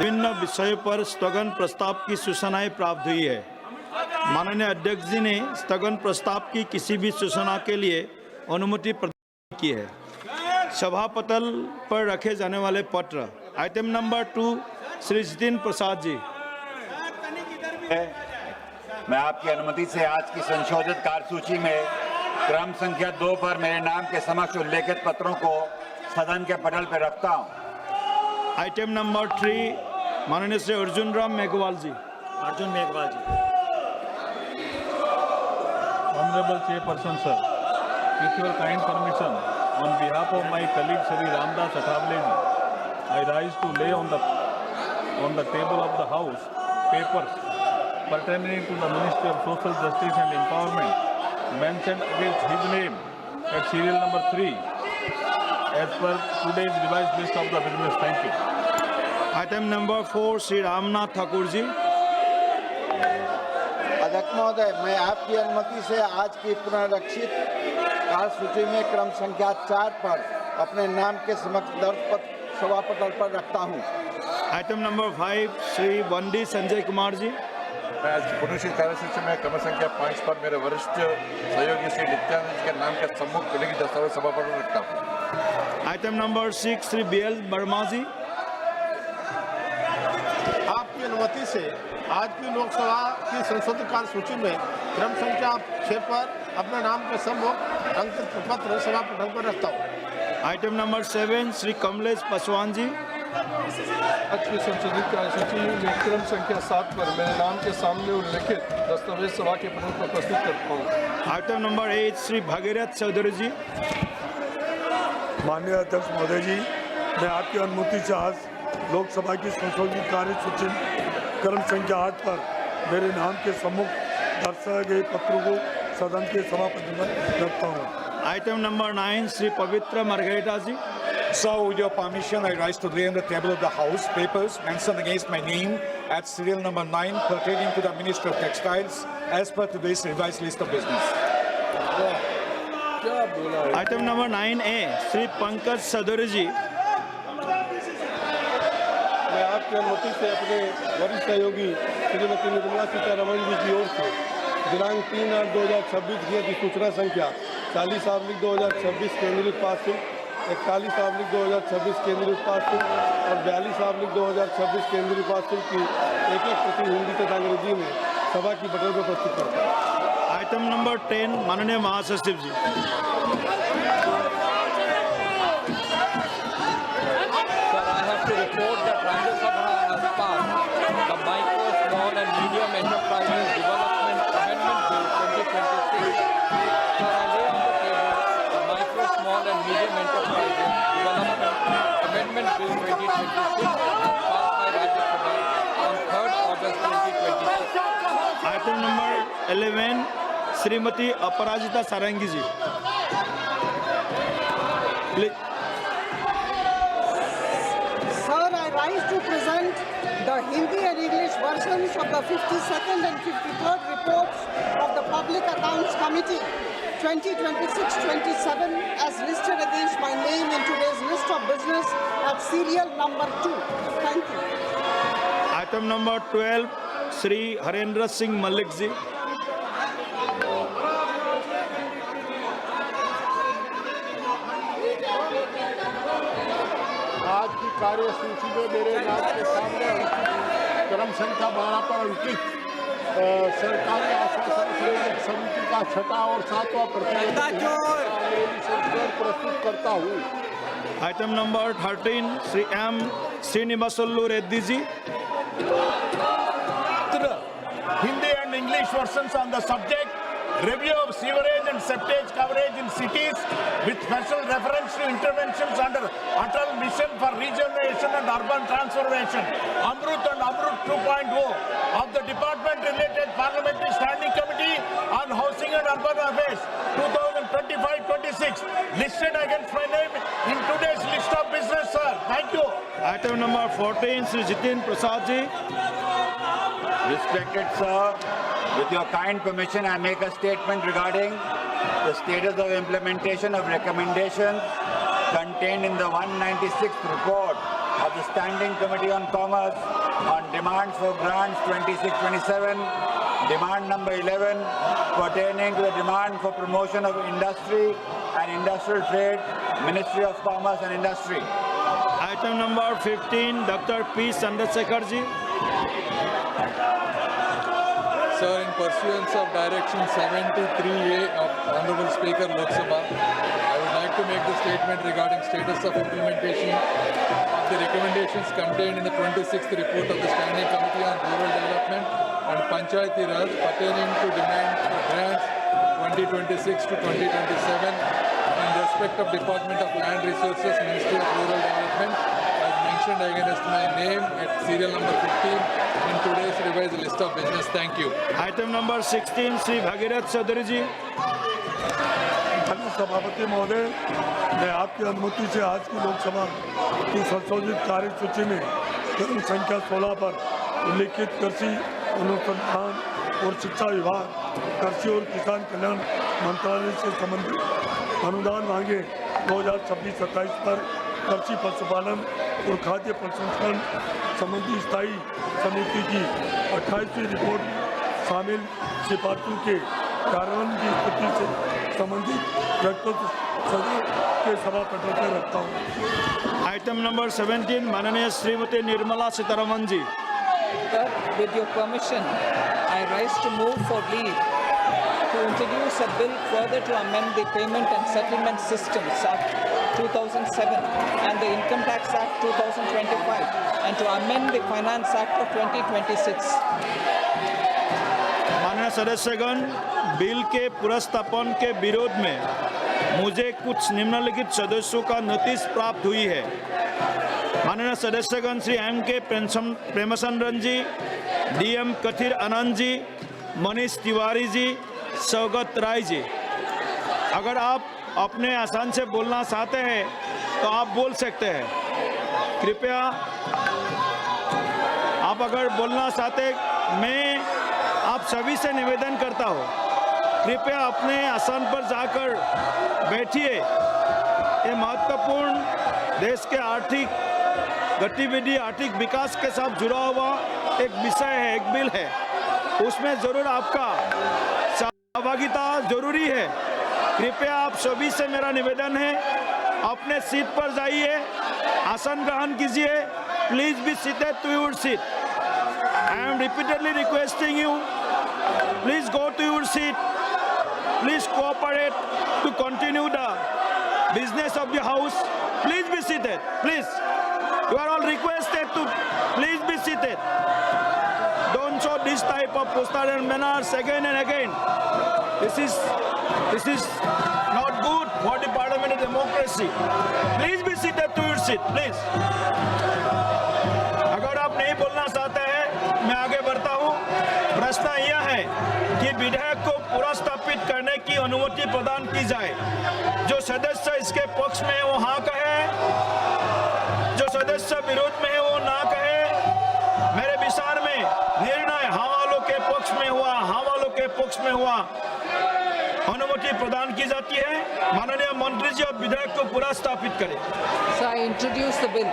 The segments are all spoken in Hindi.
विभिन्न विषयों पर स्थगन प्रस्ताव की सूचनाएं प्राप्त हुई है। माननीय अध्यक्ष जी ने स्थगन प्रस्ताव की किसी भी सूचना के लिए अनुमति प्रदान की है। सभापटल पर रखे जाने वाले पत्र। Item number 2 Shri Jitendra Prasad ji. मैं आपकी अनुमति से आज की संशोधित कार्यसूची में क्रम संख्या 2 पर मेरे नाम के समक्ष उल्लेखित पत्रों को सदन के पटल पर रखता हूं। आइटम नंबर 3 माननीय श्री अर्जुन राम मेघवाल जी। अर्जुन मेघवाल जी। Honorable Chairperson, sir, with your kind permission, on behalf of my colleague Shri Ramdas Athavale ji, I rise to lay on the table of the House papers pertaining to the Ministry of Social Justice and Empowerment mentioned against his name at serial number 3 as per today's revised list of the business. Thank you. Item number 4 Shri Ramnath Thakur ji. अध्यक्ष महोदय, मैं आपकी अनुमति से आज की पुनरीक्षित कार्यसूची में क्रम संख्या 4 पर अपने नाम के समक्ष दर्ज सभापटल पर रखता हूं। Item number 5 Shri Bandi Sanjay Kumar ji. मैं आज पुनरीक्षित कार्यसूची में क्रम संख्या 5 पर मेरे वरिष्ठ सहयोगी श्री नित्यानंद जी के नाम के सम्मुख उल्लेखित दस्तावेज सभापटल रखता हूँ। Item number 6 Shri BL Verma ji. आपकी अनुमति से आज की लोकसभा की संशोधित कार्यसूची में क्रम संख्या 6 पर अपने नाम के सम्मुख अंकित पत्र सभापटल पर रखता हूँ। Item number 7 Shri Kamlesh Paswan ji. आज की संशोधित कार्यसूची में क्रम संख्या 7 पर मेरे नाम के सामने उल्लेखित दस्तावेज सभा के पटल पर प्रस्तुत करता हूँ। आइटम नंबर 8 श्री भागीरथ चौधरी जी। माननीय अध्यक्ष महोदय जी, मैं आपकी अनुमति से आज लोकसभा की संशोधित कार्यसूची क्रम संख्या 8 पर मेरे नाम के सम्मुख दर्शाए गए पत्रों को सदन के सभापति पर रखता हूँ। Item number 9 Shri Pavitra Margareta ji. So, with your permission, I rise to lay on the table of the House papers mentioned against my name at serial number 9 pertaining to the Ministry of Textiles as per today's revised list of business. Item number 9A Shri Pankaj Sadori ji. मैं आपकी अनुमति से अपने वरिष्ठ सहयोगी श्रीमती निर्मला सीतारमण जी की ओर से दिनांक 3/8/2026 की अधिसूचना संख्या 40/2026 केंद्रीय उत्पाद शुल्क, 41/2026 केंद्रीय उत्पाद शुल्क और 42/2026 केंद्रीय उत्पाद शुल्क की एक प्रति हिंदी तथा अंग्रेजी में सभा की पटल पर प्रस्तुत करता है। आइटम नंबर 10 माननीय महासचिव जी। report that Rajya Sabha has passed the Micro, Small and Medium Enterprises Development Amendment Bill 2026. So I lay on the table the Micro, Small and Medium Enterprises Development Amendment Bill 2026 passed by Rajya Sabha on 3rd August 2026. Item number 11 Shrimati Aparajita Sarangi ji. To present the Hindi and English versions of the 52nd and 53rd reports of the Public Accounts Committee 2026-27 as listed against my name in today's list of business at serial number 2. Thank you. Item number 12 Shri Harendra Singh Mallik ji. आज की कार्यसूची में मेरे नाम के सामने क्रम संख्या 12 पर अंकित सरकारी आश्वासन समिति का 6वां और 7वां प्रतिवेदन प्रस्तुत करता हूँ। Item number 13 Shri M Srinivasulu Reddy ji. Hindi and English versions on the subject, review of sewerage and septage coverage in cities with special reference to interventions under Atal Mission for Regeneration and Urban Transformation, Amrut and Amrut 2.0 of the Department-related Parliamentary Standing Committee on Housing and Urban Affairs 2025-26, listed against my name in today's list of business, sir. Thank you. Item number 14, Sri Jitin Prasad ji. Respected sir, with your kind permission, I make a statement regarding the status of implementation of recommendations contained in the 196th report of of the Standing Committee on Commerce on demands for grants 2627, demand number 11 pertaining to the demand for promotion of industry and industrial trade, Ministry of Commerce and Industry. Item number 15, Dr. P. Chandrasekhar ji. Sir, in pursuance of Direction 73A of Honorable Speaker Lok Sabha, I would like to make the statement regarding status of implementation of the recommendations contained in the 26th report of the Standing Committee on Rural Development and Panchayati Raj pertaining to demand for grants 2026 to 2027 in respect of Department of Land Resources, Ministry of Rural Development, as mentioned against my name at serial number 15 in today's revised list of business. Thank you. Item number 16, Sri Bhagirath Chaudhary ji. माननीय सभापति महोदय, मैं आपकी अनुमति से आज की लोकसभा की संशोधित कार्यसूची में क्रम संख्या 16 पर उल्लिखित कृषि अनुसंधान और शिक्षा विभाग, कृषि और किसान कल्याण मंत्रालय से संबंधित अनुदान मांगे 2026-27 पर कृषि पशुपालन और खाद्य प्रसंस्करण संबंधी स्थायी समिति की 28वीं रिपोर्ट में शामिल सिफारिशों के कार्यान्वयन की स्थिति से संबंधित व्यक्तिगत सदन के सभा पटल पर रखता हूँ। Item number 17, माननीय Shrimati Nirmala Sitharaman ji. Sir, with your permission, I rise to move for leave to introduce a bill further to amend the Payment and Settlement Systems Act 2007 and the Income Tax Act 2025 and to amend the Finance Act of 2026. माननीय सदस्यगण, बिल के पुरस्तापन के विरोध में मुझे कुछ निम्नलिखित सदस्यों का नोटिस प्राप्त हुई है. माननीय सदस्यगण श्री एम के प्रेमचंद्रन जी, डीएम कथिर आनंद जी, मनीष तिवारी जी, सौगत राय जी. अगर आप अपने आसान से बोलना चाहते हैं तो आप बोल सकते हैं. कृपया आप अगर बोलना चाहते, मैं आप सभी से निवेदन करता हूँ, कृपया अपने आसन पर जाकर बैठिए. ये महत्वपूर्ण देश के आर्थिक गतिविधि, आर्थिक विकास के साथ जुड़ा हुआ एक विषय है, एक बिल है. उसमें जरूर आपका सहभागिता जरूरी है. कृपया आप सभी से मेरा निवेदन है, अपने सीट पर जाइए, आसन ग्रहण कीजिए. Please be seated to your seat. I am repeatedly requesting you, please go to your seat. Please cooperate to continue the business of the house. Please be seated. Please. You are all requested to please be seated. Don't show this type of postural manners again and again. This is not good for the parliamentary democracy. Please be seated to your seat. Please. अगर आप नहीं बोलना चाहते हैं, मैं आगे बढ़ता हूं. प्रश्न यह है कि विधेयक को पुनर्स्थापित करने की अनुमति प्रदान की जाए. जो सदस्य इसके पक्ष में है वो हाँ कहे, जो सदस्य विरोध में है वो ना कहे. मेरे विचार में निर्णय हाँ वालों के पक्ष में हुआ, हाँ वालों के पक्ष में हुआ, अनुमति प्रदान की जाती है. माननीय मंत्री जी अब विधेयक को पुनर्स्थापित करें. So I introduce the bill.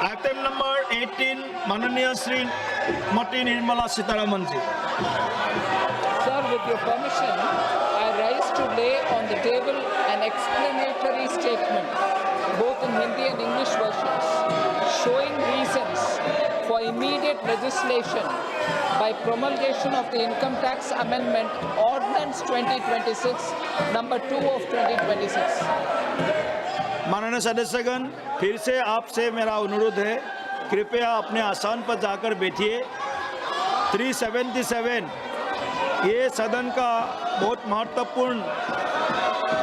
Item number 18, माननीय Shrimati Nirmala Sitharaman ji. Sir, with your permission, I rise to lay on the table an explanatory statement, both in Hindi and English versions, showing reasons for immediate legislation by promulgation of the Income Tax Amendment Ordinance 2026, number 2 of 2026. माननीय सदस्यगण, फिर से आपसे मेरा अनुरोध है, कृपया अपने आसन पर जाकर बैठिए. 377 ये सदन का बहुत महत्वपूर्ण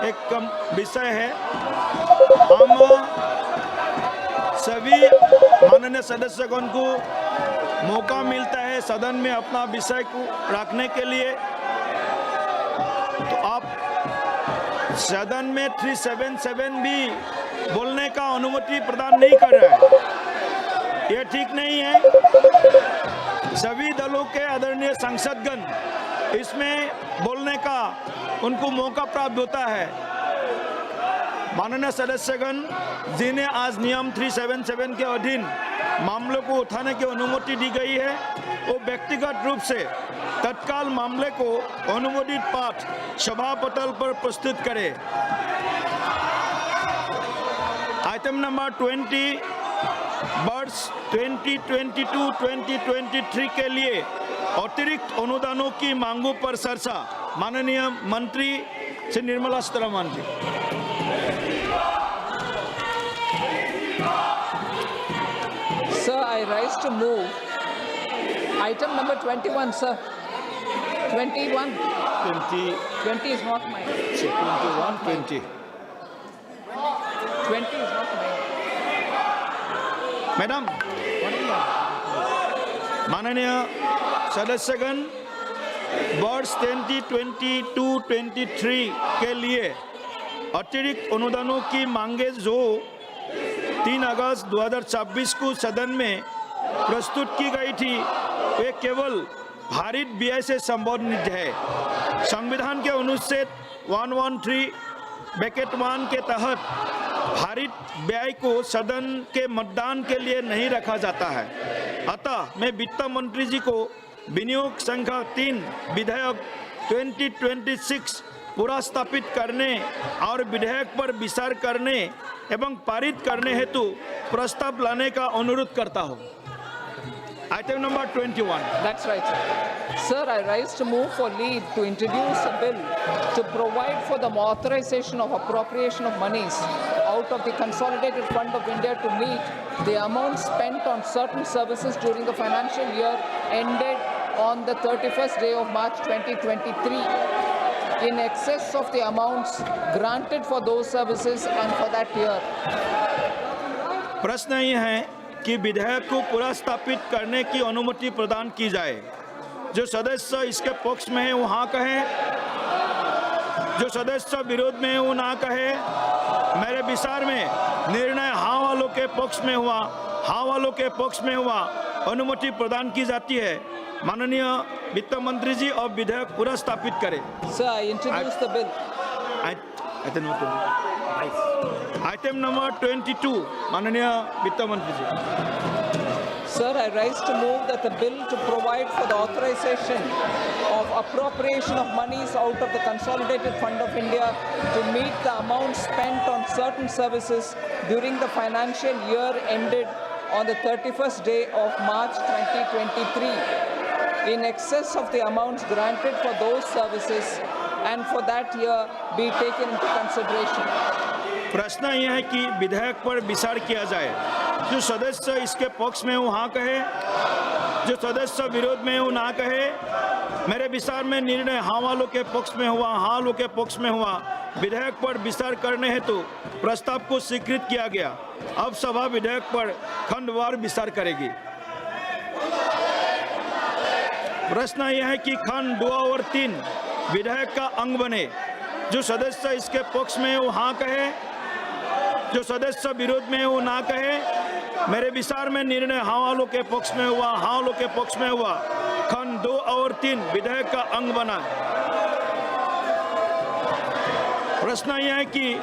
एक विषय है. हम सभी माननीय सदस्यगण को मौका मिलता है सदन में अपना विषय को रखने के लिए. तो आप सदन में 377 भी बोलने का अनुमति प्रदान नहीं कर रहा है. यह ठीक नहीं है. सभी दलों के आदरणीय सांसदगण इसमें बोलने का उनको मौका प्राप्त होता है। माननीय सदस्यगण जिन्हें आज नियम 377 के अधीन मामलों को उठाने की अनुमति दी गई है, वो व्यक्तिगत रूप से तत्काल मामले को अनुमोदित पाठ सभा पटल पर प्रस्तुत करें। आइटम नंबर 20 वर्ष 2022-2023 के लिए अतिरिक्त अनुदानों की मांगों पर चर्चा। माननीय मंत्री Shri Nirmala Sitharaman ji. Sir, I rise to move item number 21, sir. 21. 20 is not mine. 21, 20. 20 is not mine. Madam, माननीय सदस्यगण वर्ष 2022-23 के लिए अतिरिक्त अनुदानों की मांगे जो 3 अगस्त 2026 को सदन में प्रस्तुत की गई थी, वे केवल भारित व्यय से संबंधित है। संविधान के अनुच्छेद 113(1) के तहत भारित व्यय को सदन के मतदान के लिए नहीं रखा जाता है। अतः मैं वित्त मंत्री जी को विनियोग संख्या 3 विधेयक 2026 पूरा स्थापित करने और विधेयक पर विचार करने एवं पारित करने हेतु प्रस्ताव लाने का अनुरोध करता हूँ। Item number 21. That's right, sir. Sir, I rise to move for leave to introduce a bill to provide for the authorization of appropriation of monies out of the Consolidated Fund of India to meet the amount spent on certain services during the financial year ended on the 31st day of March 2023 in excess of the amounts granted for those services and for that year. प्रश्न ये है कि विधेयक को पूरा स्थापित करने की अनुमति प्रदान की जाए। जो सदस्य इसके पक्ष में है वो हाँ कहे, जो सदस्य विरोध में है वो ना कहे। मेरे विचार में निर्णय हाँ वालों के पक्ष में हुआ, हाँ वालों के पक्ष में हुआ, अनुमति प्रदान की जाती है। माननीय वित्त मंत्री जी अब विधेयक पूरा स्थापित करें। Sir, I introduce the bill. Item number 22, माननीय वित्त मंत्री जी। Sir, I rise to move that the bill to provide for the authorization of appropriation of monies out of the Consolidated Fund of India to meet the amount spent on certain services during the financial year ended on the 31st day of March 2023 in excess of the amounts granted for those services and for that year be taken into consideration. प्रश्न यह है कि विधेयक पर विचार किया जाए। जो सदस्य इसके पक्ष में वो हाँ कहे, जो सदस्य विरोध में वो ना कहे। मेरे विचार में निर्णय हाँ वालों के पक्ष में हुआ, हाँ वालों के पक्ष में हुआ। विधेयक पर विचार करने हेतु प्रस्ताव को स्वीकृत किया गया। अब सभा विधेयक पर खंडवार विचार करेगी। प्रश्न यह है कि खंड 2 और 3 विधेयक का अंग बने। जो सदस्य इसके पक्ष में वो हाँ कहे, जो सदस्य विरोध में वो ना कहे। मेरे विचार में निर्णय हाँ वालों के पक्ष में हुआ, हाँ वालों के पक्ष में हुआ। खंड 2 और 3 विधेयक का अंग बना। प्रश्न यह है कि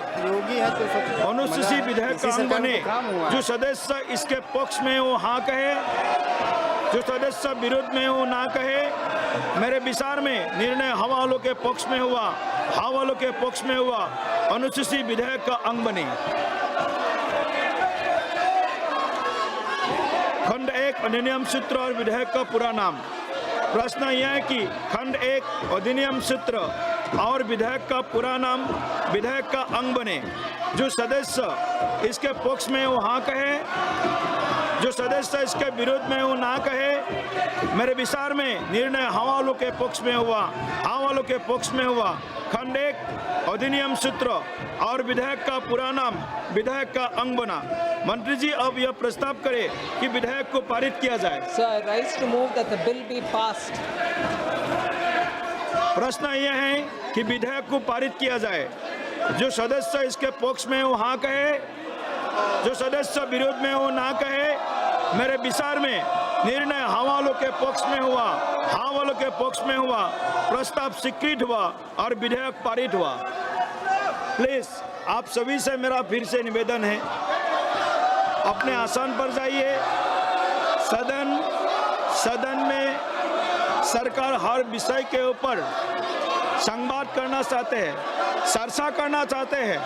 अनुसूचित विधेयक का अंग बने। जो सदस्य इसके पक्ष में वो हाँ कहे, जो सदस्य विरोध में वो ना कहे। मेरे विचार में निर्णय हाँ वालों के पक्ष में हुआ, हाँ वालों के पक्ष में हुआ। अनुसूचित विधेयक का अंग बने। खंड 1 अधिनियम सूत्र और विधेयक का पूरा नाम। प्रश्न यह है कि खंड 1 अधिनियम सूत्र और विधेयक का पूरा नाम विधेयक का अंग बने। जो सदस्य इसके पक्ष में वो हाँ कहे, जो सदस्य इसके विरोध में वो ना कहे। मेरे विचार में निर्णय हाँ वालों के पक्ष में हुआ, हाँ वालों के पक्ष में हुआ। खंड 1 अधिनियम सूत्र और विधेयक का पूरा नाम विधेयक का अंग बना। मंत्री जी अब यह प्रस्ताव करें कि विधेयक को पारित किया जाए। Sir, I rise to move that the bill be passed. प्रश्न यह है कि विधेयक को पारित किया जाए। जो सदस्य इसके पक्ष में वो हाँ कहे, जो सदस्य विरोध में वो ना कहे। मेरे विचार में निर्णय हाँ वालों के पक्ष में हुआ, हाँ वालों के पक्ष में हुआ, प्रस्ताव स्वीकृत हुआ और विधेयक पारित हुआ। प्लीज आप सभी से मेरा फिर से निवेदन है, अपने आसन पर जाइए। सदन में सरकार हर विषय के ऊपर संवाद करना चाहते हैं, चर्चा करना चाहते हैं।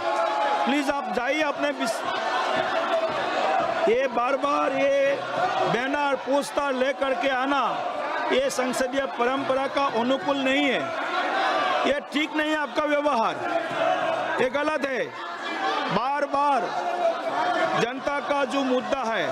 प्लीज आप जाइए अपने ये बार बार ये बैनर पोस्टर लेकर के आना, ये संसदीय परंपरा का अनुकूल नहीं है, ये ठीक नहीं है आपका व्यवहार, ये गलत है। बार बार जनता का जो मुद्दा है